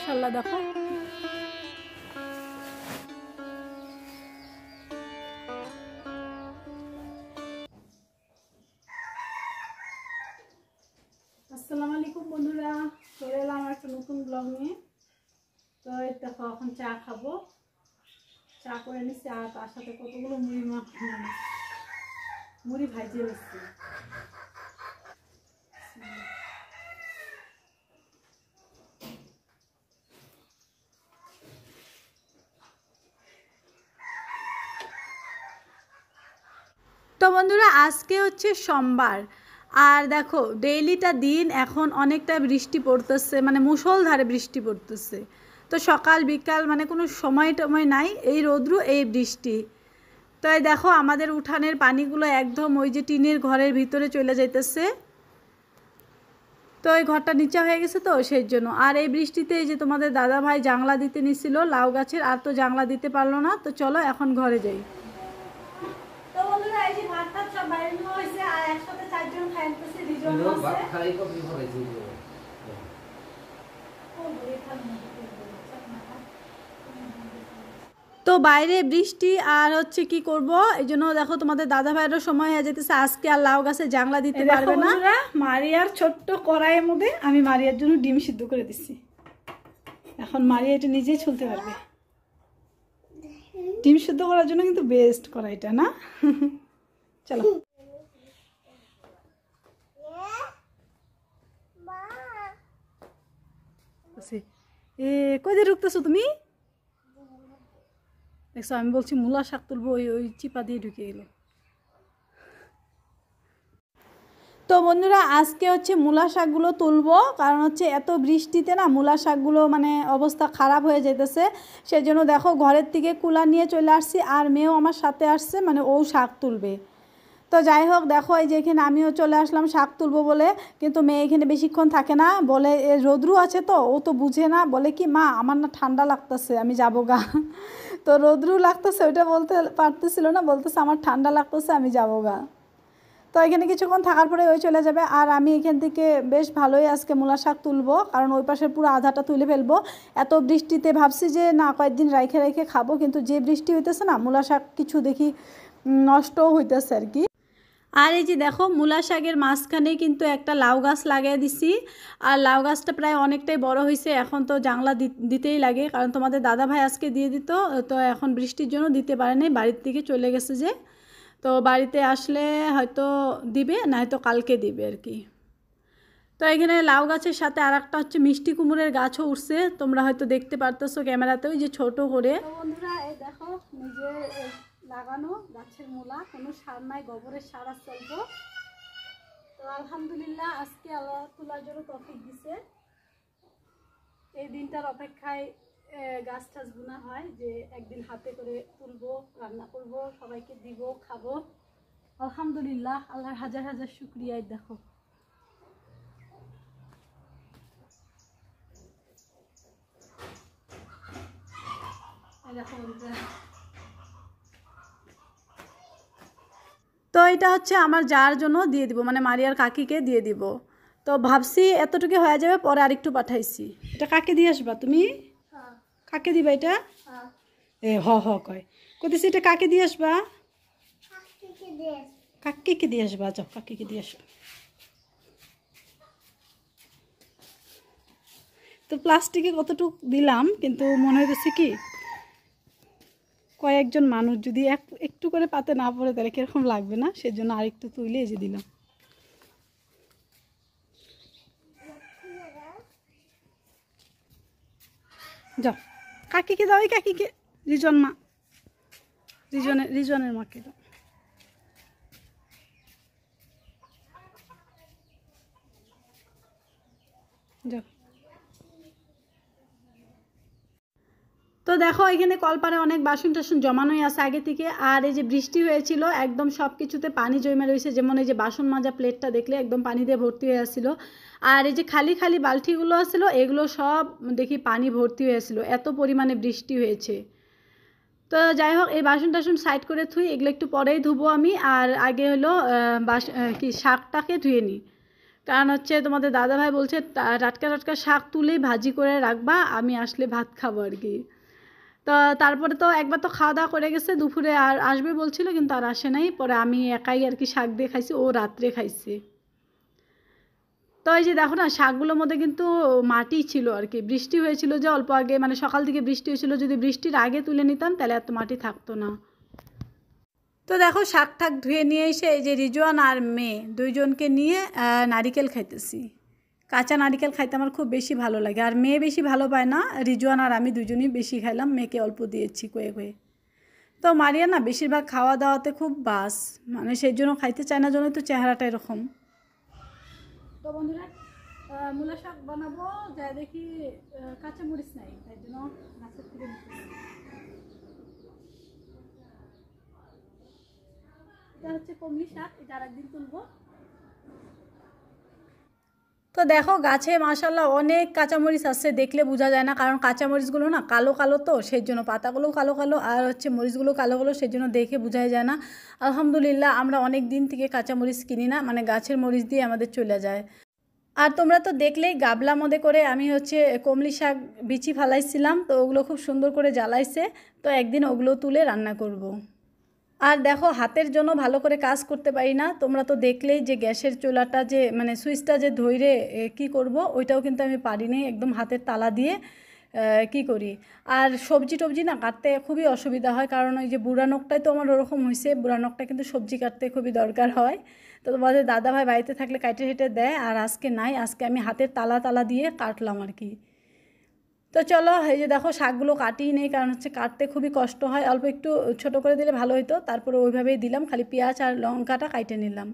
মাশাআল্লাহ দেখো। আসসালামু আলাইকুম বন্ধুরা, চলে এলাম একটা নতুন ব্লগ নিয়ে। তো এই দেখো এখন চা খাবো, চা করে নিচ্ছি আর তার সাথে কতগুলো মুড়ি ভাজিয়ে নিচ্ছি। তো বন্ধুরা আজকে হচ্ছে সোমবার, আর দেখো ডেইলিটা দিন এখন অনেকটা বৃষ্টি পড়তেছে, মানে মুষলধারে বৃষ্টি পড়তেছে। তো সকাল বিকাল মানে কোনো সময় টময় নাই, এই রৌদ্র এই বৃষ্টি। তো এই দেখো আমাদের উঠানের পানিগুলো একদম ওই যে টিনের ঘরের ভিতরে চলে যাইতেছে। তো এই ঘরটা নিচে হয়ে গেছে তো সেই জন্য। আর এই বৃষ্টিতে এই যে তোমাদের দাদা ভাই জাংলা দিতে নিছিল লাউ গাছের, আর তো জাংলা দিতে পারলো না। তো চলো এখন ঘরে যাই। তো বন্ধুরা এই যে ভাতটা সব বাইরে নেওয়া হয়েছে আর একসাথে চারজন খাইতেছি, রিজন আছে। তো বাইরে বৃষ্টি আর হচ্ছে কি করব, এই জন্য দেখো তোমাদের দাদা ভাইয়েরও সময় হয়ে যেতেছে, আজকে আর লাউ গাছে জাংলা দিতে পারবে না। মারিয়ার ছোট্ট কড়াইয়ের মধ্যে আমি মারিয়ার জন্য ডিম সিদ্ধ করে দিচ্ছি। এখন মারিয়া এটা নিজেই ছুলতে পারবে। ডিম সিদ্ধ করার জন্য কিন্তু বেস্ট কড়াইটা না? চলো কই দিয়ে ঢুকতেছো তুমি? দেখছো আমি বলছি মূলা শাক তুলবো, ওই চিপা দিয়ে ঢুকে গেল। তো বন্ধুরা আজকে হচ্ছে মূলা শাকগুলো তুলবো, কারণ হচ্ছে এত বৃষ্টিতে না মূলা শাকগুলো মানে অবস্থা খারাপ হয়ে যেতেছে। সেই জন্য দেখো ঘরের থেকে কুলা নিয়ে চলে আসছি, আর মেয়েও আমার সাথে আসছে, মানে ও শাক তুলবে। তো যাই হোক দেখো এই যে এখানে আমিও চলে আসলাম শাক তুলবো বলে, কিন্তু মেয়ে এখানে বেশিক্ষণ থাকে না, বলে রোদ্রু আছে তো ও তো বুঝে না, বলে কি মা আমার না ঠান্ডা লাগতেছে আমি যাবো গা। তো রোদ্রু লাগতেছে ওইটা বলতে পারতেছিল না, বলতেছে আমার ঠান্ডা লাগতেছে আমি যাবো গা। তো এখানে কিছুক্ষণ থাকার পরে ওই চলে যাবে, আর আমি এখান থেকে বেশ ভালোই আজকে মূলা শাক তুলবো, কারণ ওই পাশের পুরো আধাটা তুলে ফেলবো। এত বৃষ্টিতে ভাবছি যে না কয়েকদিন রাইখে রাইখে খাবো, কিন্তু যে বৃষ্টি হইতেছে না মূলা শাক কিছু দেখি নষ্টও হইতেছে আর কি। আর এই যে দেখো মূলা শাকের মাঝখানে কিন্তু একটা লাউ গাছ লাগিয়ে দিছি, আর লাউ গাছটা প্রায় অনেকটাই বড় হয়েছে, এখন তো জাংলা দিতেই লাগে, কারণ তোমাদের দাদা ভাই আজকে দিয়ে দিত, তো এখন বৃষ্টির জন্য দিতে পারেনি, বাড়ির থেকে চলে গেছে যে। তো বাড়িতে আসলে হয়তো দিবে, নয়তো কালকে দিবে আর কি। তো এখানে লাউ গাছের সাথে আর একটা হচ্ছে মিষ্টি কুমড়ের গাছও উঠছে, তোমরা হয়তো দেখতে পারতেছো ক্যামেরাতে, ওই যে ছোট করে। বন্ধুরা এই দেখো নিজের লাগানো গাছের মূলা, কোনো সার নাই, গোবরের সার আর চলবো। তো আলহামদুলিল্লাহ আজকে আল্লাহ তোলার জন্য তৌফিক দিছে। এই দিনটার অপেক্ষায় গাছ টাছ বোনা হয়, যে একদিন হাতে করে তুলবো, রান্না করব, সবাইকে দিব, খাবো। আলহামদুলিল্লাহ আল্লাহর হাজার হাজার শুকরিয়া। দেখো তো এটা হচ্ছে আমার যার জন্য দিয়ে দিব, মানে মারিয়ার কাকিকে দিয়ে দিব। তো ভাবছি এতটুকু হয়ে যাবে, পরে আরেকটু পাঠাইছি। এটা কাকে দিয়ে আসবা তুমি? কাকে দিবা এটা? হ কয় কইতেছি এটা কাকে দিয়ে আসবা? কাকিকে দিয়ে আসবা, যাও কাকিকে দিয়ে আসবা। তো প্লাস্টিকে কতটুকু দিলাম, কিন্তু মনে হইতেছে কি কয়েকজন মানুষ যদি একটু করে পাতে না পড়ে তাহলে কিরকম লাগবে না, সেজন্য আরেকটু তুলে এই যে দিলাম। যাও কাকিকে দাও, এই কাকিকে, রিজন মা, রিজনের মাকে দাও। যাও। তো দেখো এখানে কলপারে অনেক বাসন টাসন জমানোই আছে আগে থেকে, আর এই যে বৃষ্টি হয়েছিল একদম সব কিছুতে পানি জমে রয়েছে, যেমন এই যে বাসন মাজা প্লেটটা দেখলে একদম পানি দিয়ে ভর্তি হয়ে আসছিল, আর এই যে খালি খালি বালতিগুলো আসছিল এগুলো সব দেখি পানি ভর্তি হয়ে আসছিল, এত পরিমাণে বৃষ্টি হয়েছে। তো যাই হোক এই বাসন টাসন সাইড করে থুই, এগুলো একটু পরেই ধুবো আমি, আর আগে হলো কি শাকটাকে ধুয়ে নিই, কারণ হচ্ছে তোমাদের দাদাভাই বলছে টাটকা টাটকা শাক তুলেই ভাজি করে রাখবা, আমি আসলে ভাত খাবো আর কি। তো তারপরে তো একবার তো খাওয়া দাওয়া করে গেছে, দুপুরে আর আসবে বলছিল কিন্তু আর আসে নাই। পরে আমি একাই আর কি শাক দিয়ে খাইছি, ও রাত্রে খাইছে। তো এই যে দেখো না, শাকগুলোর মধ্যে কিন্তু মাটি ছিল আর কি, বৃষ্টি হয়েছিল যে অল্প আগে, মানে সকাল থেকে বৃষ্টি হয়েছিল, যদি বৃষ্টির আগে তুলে নিতাম তাহলে এত মাটি থাকতো না। তো দেখো শাক ঠাক ধুয়ে নিয়ে এসে এই যে রিজওয়ান আর মেয়ে দুইজনকে নিয়ে নারিকেল খাইতেছি। কাঁচা নারিকেল খাইতে আমার খুব বেশি ভালো লাগে, আর মেয়ে বেশি ভালো পায় না, রিজওয়ান আর আমি দুজনই বেশি খাইলাম, মেয়েকে অল্প দিয়েছি কয়ে কয়ে। তো মারিয়া না বেশিরভাগ খাওয়া দাওয়াতে খুব বাস, মানে সেই জন্য খাইতে চায় না, জন্যই তো চেহারাটা এরকম। তো বন্ধুরা মূলা শাক বানাবো, যা দেখি কাঁচামরিচ নাই, তাই জন্য গাছের থেকে এটা হচ্ছে কমলি শাক, এটা আরেকদিন তুলবো। তো দেখো গাছে মাশাআল্লাহ অনেক কাঁচামরিচ আছে, দেখলে বোঝা যায় না, কারণ কাঁচামরিচগুলো না কালো কালো, তো সেই জন্য পাতাগুলো কালো কালো আর হচ্ছে মরিচগুলো কালো কালো, সেই জন্য দেখে বোঝাই যায় না। আলহামদুলিল্লাহ আমরা অনেক দিন থেকে কাঁচামরিচ কিনি না, মানে গাছের মরিচ দিয়ে আমাদের চলে যায়। আর তোমরা তো দেখলেই গাবলা মধ্যে করে আমি হচ্ছে কমলি শাক বিচি ফালাইছিলাম, তো ওগুলো খুব সুন্দর করে জ্বালাইছে, তো একদিন ওগুলো তুলে রান্না করব। আর দেখো হাতের জন্য ভালো করে কাজ করতে পারি না, তোমরা তো দেখলেই যে গ্যাসের চুলাটা যে মানে সুইচটা যে ধরে কি করব, ওইটাও কিন্তু আমি পারিনি, একদম হাতের তালা দিয়ে কি করি। আর সবজি টবজি না কাটতে খুবই অসুবিধা হয়, কারণ ওই যে বুড়া নখটাই তো আমার ওরকম হয়েছে, বুড়া নখটা কিন্তু সবজি কাটতে খুবই দরকার হয়। তো তোমাদের দাদাভাই বাড়িতে থাকলে কাটে হেঁটে দেয়, আর আজকে নাই, আজকে আমি হাতের তালা তালা দিয়ে কাটলাম আর কি। তো চলো এই যে দেখো শাকগুলো কাটিই নেই, কারণ হচ্ছে কাটতে খুবই কষ্ট হয়, অল্প একটু ছোট করে দিলে ভালো হতো, তারপরে ওইভাবেই দিলাম, খালি পেঁয়াজ আর লঙ্কাটা কাটে নিলাম।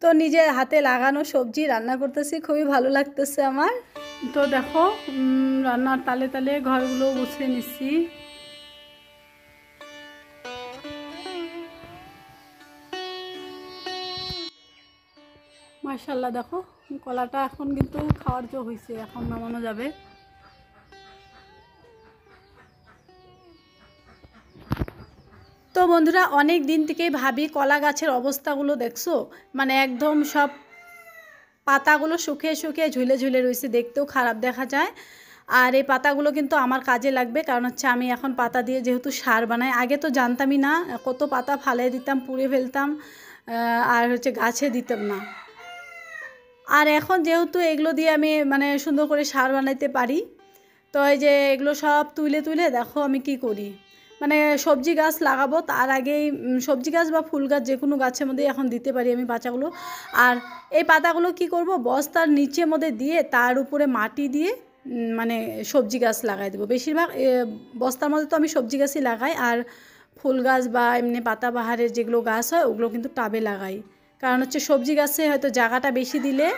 তো নিজের হাতে লাগানো সবজি রান্না করতেছি, খুবই ভালো লাগতেছে আমার। তো দেখো রান্নার তালে তালে ঘরগুলো গুছিয়ে নিচ্ছি। মাশাআল্লাহ দেখো কলাটা এখন কিন্তু খাওয়ার জো হয়েছে, এখন নামানো যাবে। তো বন্ধুরা অনেক দিন থেকেই ভাবি কলা গাছের অবস্থাগুলো দেখছো, মানে একদম সব পাতাগুলো শুকিয়ে শুকিয়ে ঝুলে ঝুলে রয়েছে, দেখতেও খারাপ দেখা যায়। আর এই পাতাগুলো কিন্তু আমার কাজে লাগবে, কারণ হচ্ছে আমি এখন পাতা দিয়ে যেহেতু সার বানাই, আগে তো জানতামই না, কত পাতা ফালে দিতাম, পুড়ে ফেলতাম, আর হচ্ছে গাছে দিতাম না। আর এখন যেহেতু এগুলো দিয়ে আমি মানে সুন্দর করে সার বানাইতে পারি, তো এই যে এগুলো সব তুলে তুলে দেখো আমি কি করি, মানে সবজি গাছ লাগাবো তার আগেই সবজি গাছ বা ফুল গাছ যে কোনো গাছের মধ্যে এখন দিতে পারি আমি পাতাগুলো। আর এই পাতাগুলো কি করব, বস্তার নিচের মধ্যে দিয়ে তার উপরে মাটি দিয়ে মানে সবজি গাছ লাগাই দেবো। বেশিরভাগ বস্তার মধ্যে তো আমি সবজি গাছই লাগাই, আর ফুল গাছ বা এমনি পাতাবাহারের যেগুলো গাছ হয় ওগুলো কিন্তু টাবে লাগাই, কারণ হচ্ছে সবজি গাছে হয়তো জায়গাটা বেশি দিলে,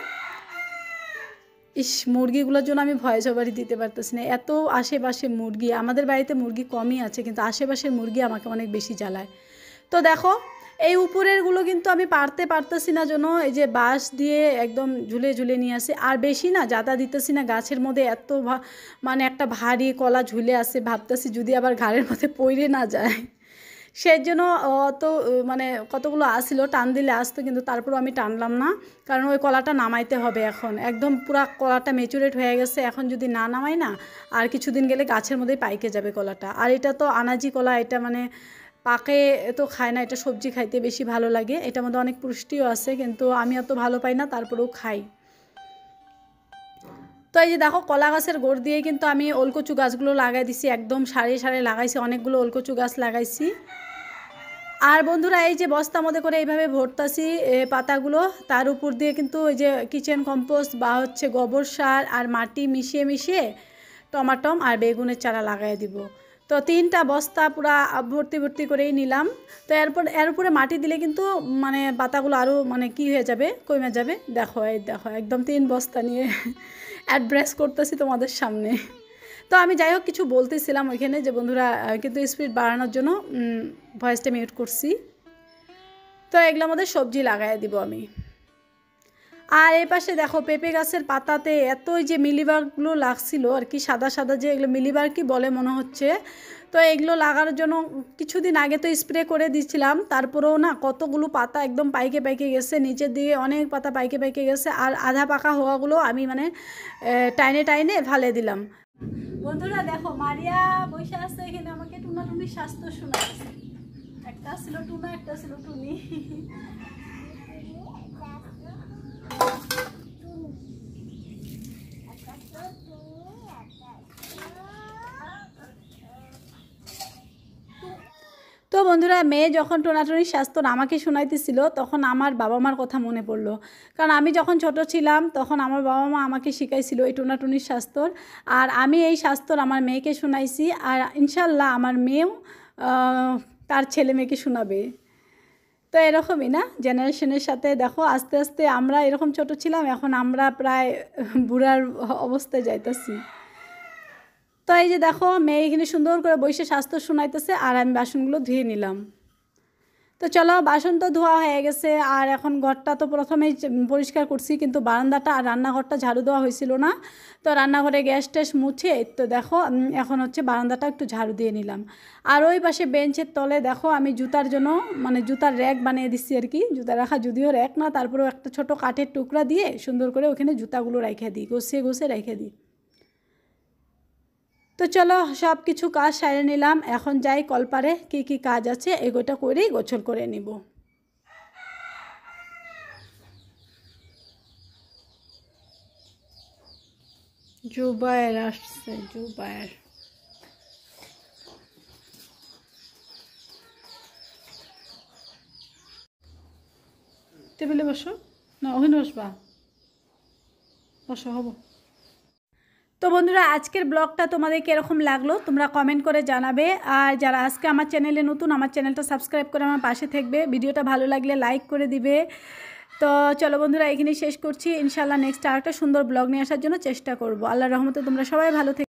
মুরগিগুলোর জন্য আমি ভয় জবারি দিতে পারতেছি না, এত আশেপাশে মুরগি, আমাদের বাড়িতে মুরগি কমই আছে কিন্তু আশেপাশের মুরগি আমাকে অনেক বেশি জ্বালায়। তো দেখো এই উপরেরগুলো কিন্তু আমি পারতেছি না, জন্য এই যে বাঁশ দিয়ে একদম ঝুলে ঝুলে নিয়ে আসি, আর বেশি না জাতা দিতেছি না, গাছের মধ্যে এত মানে একটা ভারী কলা ঝুলে আসে, ভাবতেছি যদি আবার ঘাড়ের মধ্যে পড়ে না যায়, সেই জন্য অত মানে কতগুলো আসছিল, টান দিলে আসতো, কিন্তু তারপরও আমি টানলাম না, কারণ ওই কলাটা নামাইতে হবে এখন, একদম পুরা কলাটা ম্যাচুরেট হয়ে গেছে, এখন যদি না নামাই না আর কিছুদিন গেলে গাছের মধ্যেই পাইকে যাবে কলাটা। আর এটা তো আনাজি কলা, এটা মানে পাকে তো খায় না, এটা সবজি খাইতে বেশি ভালো লাগে, এটার মধ্যে অনেক পুষ্টিও আছে, কিন্তু আমি অত ভালো পাই না, তারপরেও খাই। তো এই যে দেখো কলা গাছের গোড় দিয়ে কিন্তু আমি ওলকচু গাছগুলো লাগাই দিছি, একদম সারে সারে লাগাইছি, অনেকগুলো ওলকচু গাছ লাগাইছি। আর বন্ধুরা এই যে বস্তার মধ্যে করে এইভাবে ভরতাছি পাতাগুলো, তার উপর দিয়ে কিন্তু ওই যে কিচেন কম্পোস্ট বা হচ্ছে গোবর সার আর মাটি মিশিয়ে মিশিয়ে টমাটম আর বেগুনের চারা লাগাই দিব। তো 3টা বস্তা পুরা ভর্তি ভর্তি করেই নিলাম। তো এর উপরে মাটি দিলে কিন্তু মানে পাতাগুলো আরও মানে কি হয়ে যাবে, কমে যাবে। দেখো এই দেখো একদম 3 বস্তা নিয়ে অ্যাড্রেস করতেছি তোমাদের সামনে। তো আমি যাই হোক কিছু বলতেছিলাম ওইখানে যে বন্ধুরা, কিন্তু স্পিড বাড়ানোর জন্য ভয়েসটা মিউট করছি। তো এগুলোর মধ্যে সবজি লাগাই দিব আমি। আর এই পাশে দেখো পেঁপে গাছের পাতাতে এতই যে মিলিবাগগুলো লাগছিল আর কি, সাদা সাদা যে এগুলো মিলিবাগ কি বলে মনে হচ্ছে। তো এগুলো লাগানোর জন্য কিছুদিন আগে তো স্প্রে করে দিয়েছিলাম, তারপরেও না কতগুলো পাতা একদম পাইকে পাইকে গেছে, নিচের দিকে অনেক পাতা পাইকে পাইকে গেছে। আর আধা পাকা হওয়াগুলো আমি মানে টাইনে টাইনে ফালে দিলাম। বন্ধুরা দেখো মারিয়া বসে আছে এখানে, আমাকে টুনাটুনির স্বাস্থ্য শোনাচ্ছে। একটা ছিল টুনা, একটা ছিল টুনি। তো বন্ধুরা মেয়ে যখন টোনাটুনির স্বাস্থ্য আমাকে শোনাইতেছিল তখন আমার বাবা মার কথা মনে পড়লো, কারণ আমি যখন ছোট ছিলাম তখন আমার বাবা মা আমাকে শিখাইছিল এই টোনাটুনির স্বাস্থ্যর, আর আমি এই স্বাস্থ্যর আমার মেয়েকে শোনাইছি, আর ইনশাল্লাহ আমার মেয়েও তার ছেলে মেয়েকে শোনাবে। তো এরকমই না, জেনারেশনের সাথে দেখো আস্তে আস্তে আমরা এরকম ছোট ছিলাম, এখন আমরা প্রায় বুড়ার অবস্থায় যাইতেছি। তো এই যে দেখো মেয়ে এখানে সুন্দর করে বসে স্বাস্থ্য শোনাইতেছে, আর আমি বাসনগুলো ধুয়ে নিলাম। তো চলো বাসন তো ধোয়া হয়ে গেছে, আর এখন ঘরটা তো প্রথমেই পরিষ্কার করছি, কিন্তু বারান্দাটা আর রান্নাঘরটা ঝাড়ু দেওয়া হয়েছিল না। তো রান্নাঘরে গ্যাস ট্যাস মুছে তো দেখো এখন হচ্ছে বারান্দাটা একটু ঝাড়ু দিয়ে নিলাম। আর ওই পাশে বেঞ্চের তলে দেখো আমি জুতার জন্য মানে জুতার র্যাক বানিয়ে দিচ্ছি আর কি, জুতা রাখা যদিও র্যাক না, তারপরেও একটা ছোট কাঠের টুকরা দিয়ে সুন্দর করে ওখানে জুতাগুলো রেখে দিই, গুছিয়ে গুছিয়ে রেখে দিই। তো চলো সব কিছু কাজ সারে নিলাম, এখন যাই কলপারে কি কি কাজ আছে এগোটা করেই গোছল করে নিব। জুবায়ের আসছে, জুবায়ের টেবিলে বসো না, ওখানে বসবা, বসো হবো। তো বন্ধুরা আজকের ব্লগটা তোমাদের কীরকম লাগলো তোমরা কমেন্ট করে জানাবে, আর যারা আজকে আমার চ্যানেলে নতুন আমার চ্যানেলটা সাবস্ক্রাইব করে আমার পাশে থাকবে, ভিডিওটা ভালো লাগলে লাইক করে দিবে। তো চলো বন্ধুরা এখানেই শেষ করছি, ইনশাআল্লাহ নেক্সট আরেকটা সুন্দর ব্লগ নিয়ে আসার জন্য চেষ্টা করব। আল্লাহর রহমতে তোমরা সবাই ভালো থেকো।